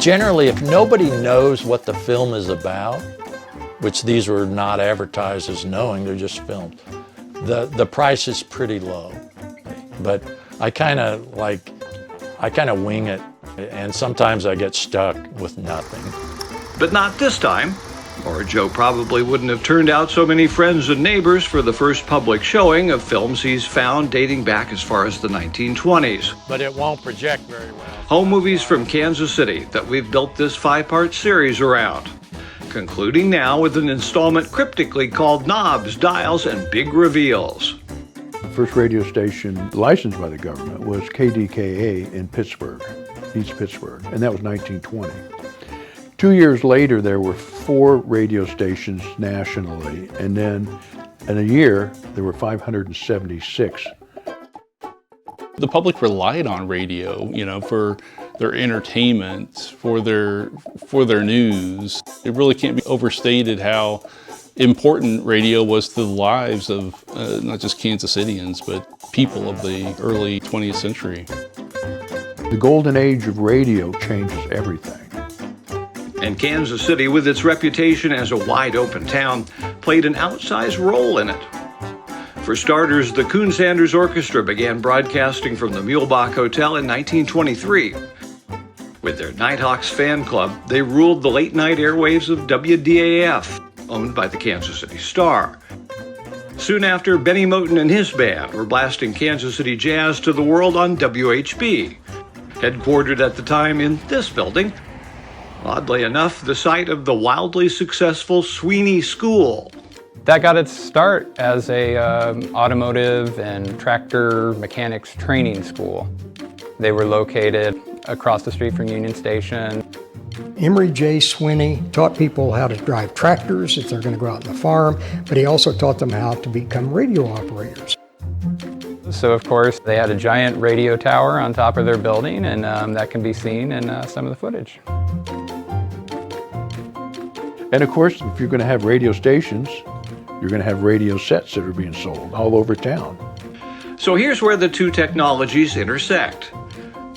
Generally, if nobody knows what the film is about, which these were not advertised as knowing, they're just filmed, the price is pretty low. But I kind of wing it, and sometimes I get stuck with nothing. But not this time, or Joe probably wouldn't have turned out so many friends and neighbors for the first public showing of films he's found dating back as far as the 1920s. But it won't project very well. Home movies from Kansas City that we've built this 5-part series around. Concluding now with an installment cryptically called Knobs, Dials, and Big Reveals. The first radio station licensed by the government was KDKA in Pittsburgh, East Pittsburgh, and that was 1920. 2 years later, there were 4 radio stations nationally, and then in a year, there were 576. The public relied on radio, for their entertainment, for their news. It really can't be overstated how important radio was to the lives of not just Kansas Cityans, but people of the early 20th century. The golden age of radio changes everything. And Kansas City, with its reputation as a wide-open town, played an outsized role in it. For starters, the Coon-Sanders Orchestra began broadcasting from the Muehlebach Hotel in 1923. With their Nighthawks fan club, they ruled the late-night airwaves of WDAF, owned by the Kansas City Star. Soon after, Benny Moten and his band were blasting Kansas City jazz to the world on WHB, headquartered at the time in this building. Oddly enough, the site of the wildly successful Sweeney School. That got its start as a automotive and tractor mechanics training school. They were located across the street from Union Station. Emory J. Sweeney taught people how to drive tractors if they're going to go out on the farm, but he also taught them how to become radio operators. So of course, they had a giant radio tower on top of their building, and that can be seen in some of the footage. And of course, if you're going to have radio stations, you're going to have radio sets that are being sold all over town. So here's where the two technologies intersect.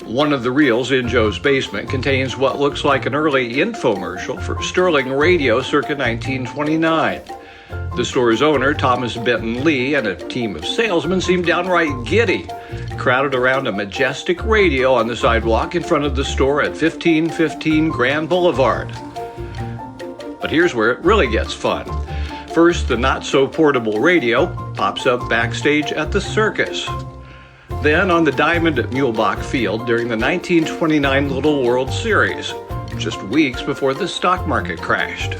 One of the reels in Joe's basement contains what looks like an early infomercial for Sterling Radio circa 1929. The store's owner, Thomas Benton Lee, and a team of salesmen seem downright giddy, crowded around a majestic radio on the sidewalk in front of the store at 1515 Grand Boulevard. But here's where it really gets fun. First, the not-so-portable radio pops up backstage at the circus. Then on the diamond at Muehlebach Field during the 1929 Little World Series, just weeks before the stock market crashed.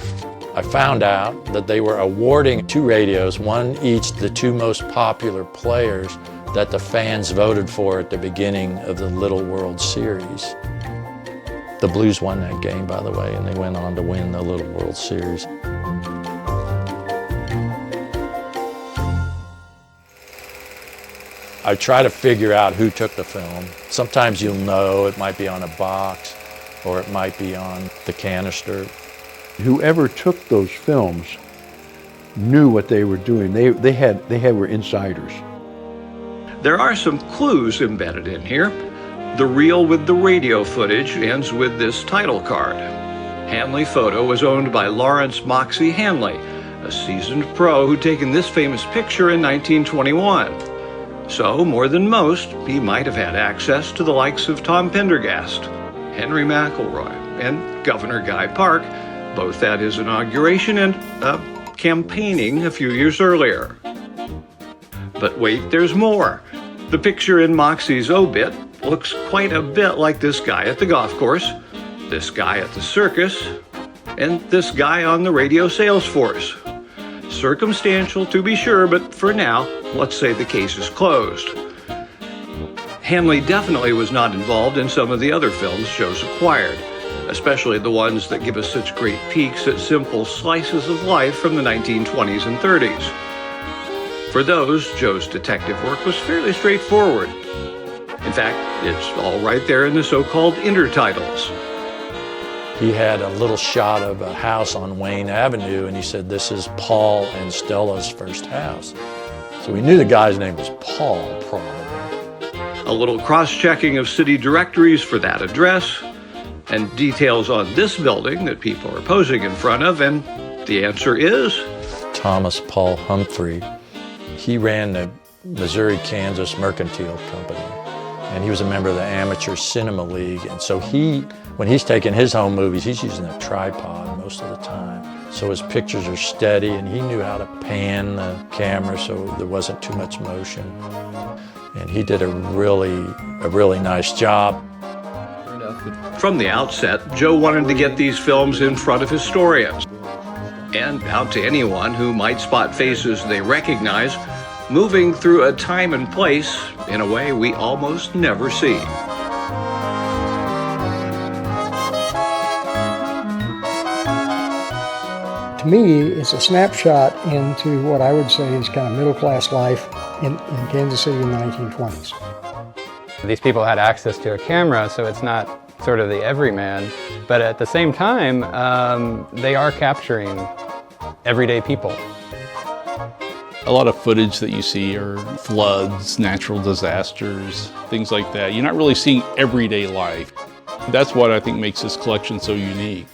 I found out that they were awarding 2 radios, one each the 2 most popular players that the fans voted for at the beginning of the Little World Series. The Blues won that game, by the way, and they went on to win the Little World Series. I try to figure out who took the film. Sometimes you'll know, it might be on a box, or it might be on the canister. Whoever took those films knew what they were doing. They were insiders. There are some clues embedded in here. The reel with the radio footage ends with this title card. Hanley Photo was owned by Lawrence Moxie Hanley, a seasoned pro who'd taken this famous picture in 1921. So, more than most, he might have had access to the likes of Tom Pendergast, Henry McElroy, and Governor Guy Park, both at his inauguration and campaigning a few years earlier. But wait, there's more. The picture in Moxie's obit looks quite a bit like this guy at the golf course, this guy at the circus, and this guy on the radio sales force. Circumstantial to be sure, but for now, let's say the case is closed. Hanley definitely was not involved in some of the other films Joe's acquired, especially the ones that give us such great peeks at simple slices of life from the 1920s and 30s. For those, Joe's detective work was fairly straightforward. In fact, it's all right there in the so-called intertitles. He had a little shot of a house on Wayne Avenue, and he said, "This is Paul and Stella's first house." So we knew the guy's name was Paul, probably. A little cross-checking of city directories for that address, and details on this building that people are posing in front of, and the answer is Thomas Paul Humphrey. He ran the Missouri-Kansas Mercantile Company, and he was a member of the Amateur Cinema League. And so when he's taking his home movies, he's using a tripod most of the time. So his pictures are steady, and he knew how to pan the camera so there wasn't too much motion. And he did a really nice job. From the outset, Joe wanted to get these films in front of historians and out to anyone who might spot faces they recognize moving through a time and place in a way we almost never see. To me, it's a snapshot into what I would say is kind of middle-class life in Kansas City in the 1920s. These people had access to a camera, so it's not sort of the everyman, but at the same time, they are capturing everyday people. A lot of footage that you see are floods, natural disasters, things like that. You're not really seeing everyday life. That's what I think makes this collection so unique.